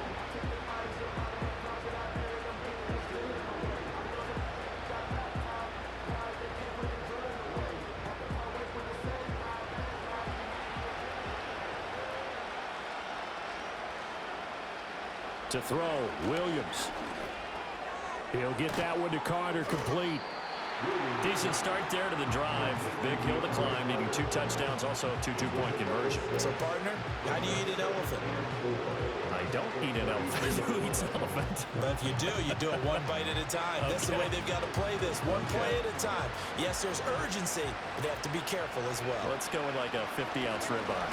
S2: To throw, Williams. He'll get that one to Carter, complete. Decent start there to the drive. Big hill to climb, needing 2 touchdowns, also a 2 two-point conversion.
S3: So, partner, how do you eat an elephant?
S2: I don't eat an elephant. Who eats an elephant?
S3: But if you do it one bite at a time. Okay. That's the way they've got to play this, one play at a time. Yes, there's urgency, but they have to be careful as well.
S2: Let's go with like a 50-ounce ribeye.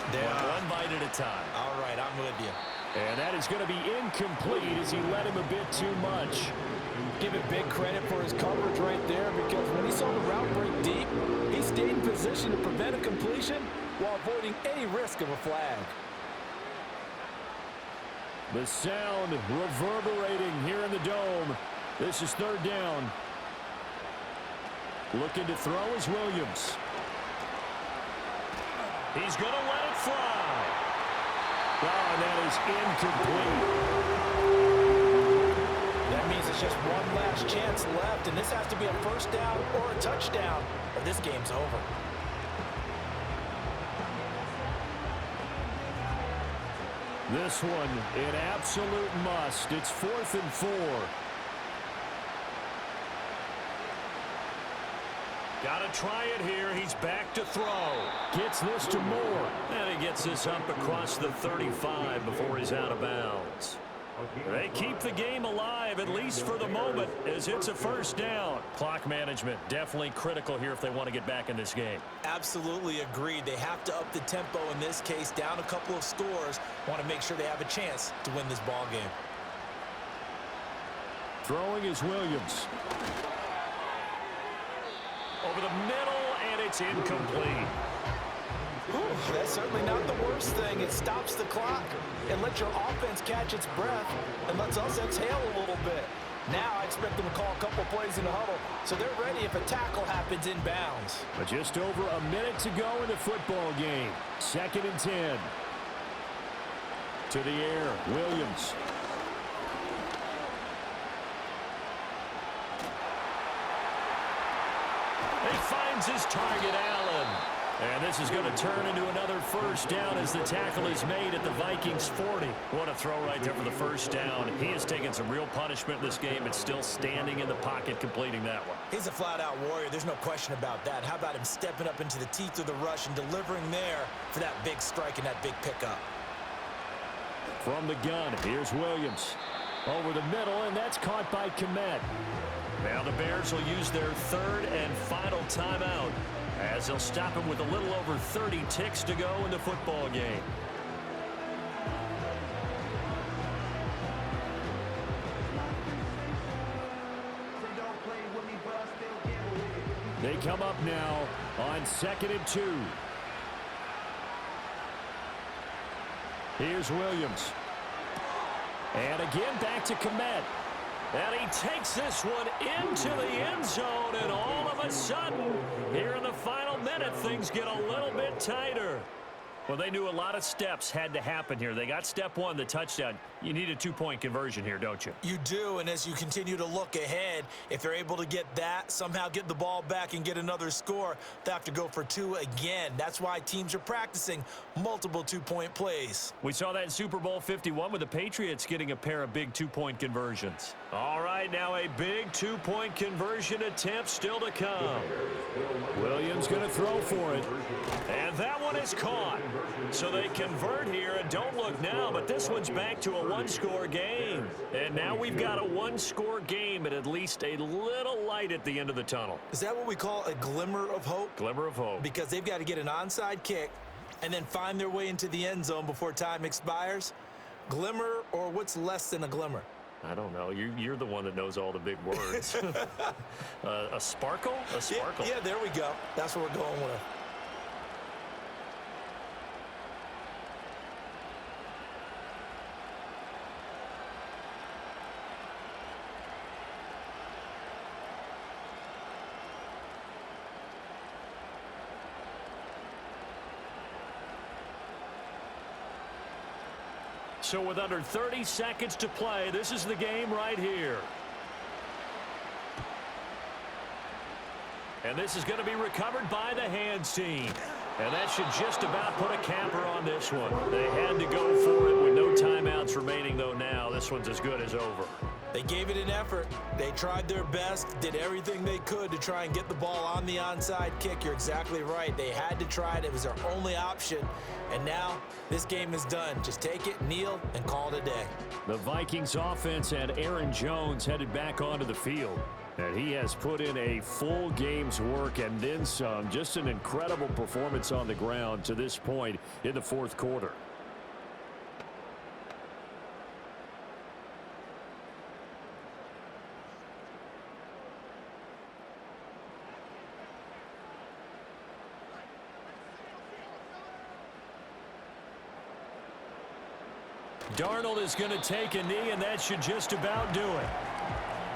S3: One
S2: bite at a time.
S3: All right, I'm with you.
S2: And that is going to be incomplete as he led him a bit too much.
S3: Give it big credit for his coverage right there, because when he saw the route break deep, he stayed in position to prevent a completion while avoiding any risk of a flag.
S2: The sound reverberating here in the dome. This is third down. Looking to throw is Williams. He's going to let it fly. Oh, and that is incomplete.
S3: That means it's just one last chance left, and this has to be a first down or a touchdown, or this game's over.
S2: This one, an absolute must. It's 4th and 4. Got to try it here. He's back to throw. Gets this to Moore. And he gets this up across the 35 before he's out of bounds. They keep the game alive, at least for the moment, as it's a first down. Clock management definitely critical here if they want to get back in this game.
S3: Absolutely agreed. They have to up the tempo in this case, down a couple of scores. Want to make sure they have a chance to win this ball game.
S2: Throwing is Williams. Over the middle, and it's incomplete.
S3: Whew, that's certainly not the worst thing. It stops the clock and lets your offense catch its breath and lets us exhale a little bit. Now I expect them to call a couple plays in the huddle, so they're ready if a tackle happens inbounds.
S2: But just over a minute to go in the football game. 2nd and 10. To the air, Williams. He finds his target, Allen. And this is going to turn into another first down as the tackle is made at the Vikings 40. What a throw right there for the first down. He has taken some real punishment in this game and still standing in the pocket completing that one.
S3: He's a flat-out warrior. There's no question about that. How about him stepping up into the teeth of the rush and delivering there for that big strike and that big pickup?
S2: From the gun, here's Williams. Over the middle, and that's caught by Komet. Now the Bears will use their 3rd and final timeout, as they'll stop him with a little over 30 ticks to go in the football game. They come up now on 2nd and 2. Here's Williams. And again back to Komet. And he takes this one into the end zone, and all of a sudden, here in the final minute, things get a little bit tighter. Well, they knew a lot of steps had to happen here. They got step one, the touchdown. You need a 2-point conversion here, don't you?
S3: You do, and as you continue to look ahead, if they're able to get that, somehow get the ball back and get another score, they have to go for 2 again. That's why teams are practicing multiple 2-point plays.
S2: We saw that in Super Bowl 51 with the Patriots getting a pair of big 2-point conversions. All right, now a big 2-point conversion attempt still to come. Williams going to throw for it. And that one is caught. So they convert here, and don't look now, but this one's back to a 1-score game. And now we've got a 1-score game and at least a little light at the end of the tunnel.
S3: Is that what we call a glimmer of hope?
S2: Glimmer of hope.
S3: Because they've got to get an onside kick and then find their way into the end zone before time expires. Glimmer, or what's less than a glimmer?
S2: I don't know. You're the one that knows all the big words. A sparkle? A sparkle.
S3: Yeah, there we go. That's what we're going with.
S2: So with under 30 seconds to play, this is the game right here. And this is going to be recovered by the hands team. And that should just about put a capper on this one. They had to go for it with no timeouts remaining, though now. This one's as good as over.
S3: They gave it an effort. They tried their best, did everything they could to try and get the ball on the onside kick. You're exactly right. They had to try it. It was their only option. And now this game is done. Just take it, kneel, and call it a day.
S2: The Vikings offense had Aaron Jones headed back onto the field. And he has put in a full game's work and then some. Just an incredible performance on the ground to this point in the fourth quarter. Darnold is going to take a knee, and that should just about do it.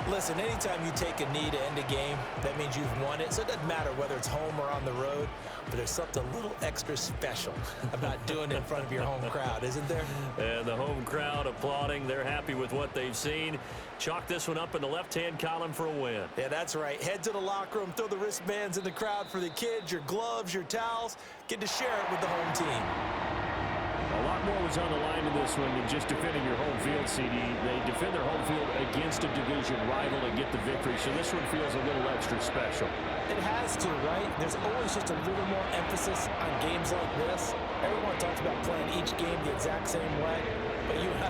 S3: Listen, anytime you take a knee to end a game, that means you've won it. So it doesn't matter whether it's home or on the road, but there's something a little extra special about doing it in front of your home crowd, isn't there?
S2: And the home crowd applauding. They're happy with what they've seen. Chalk this one up in the left-hand column for a win.
S3: Yeah, that's right. Head to the locker room, throw the wristbands in the crowd for the kids, your gloves, your towels. Get to share it with the home team.
S5: A lot more was on the line in this one than just defending your home field, CD. They defend their home field against a division rival and get the victory, so this one feels a little extra special.
S3: It has to, right? There's always just a little more emphasis on games like this. Everyone talks about playing each game the exact same way, but you and I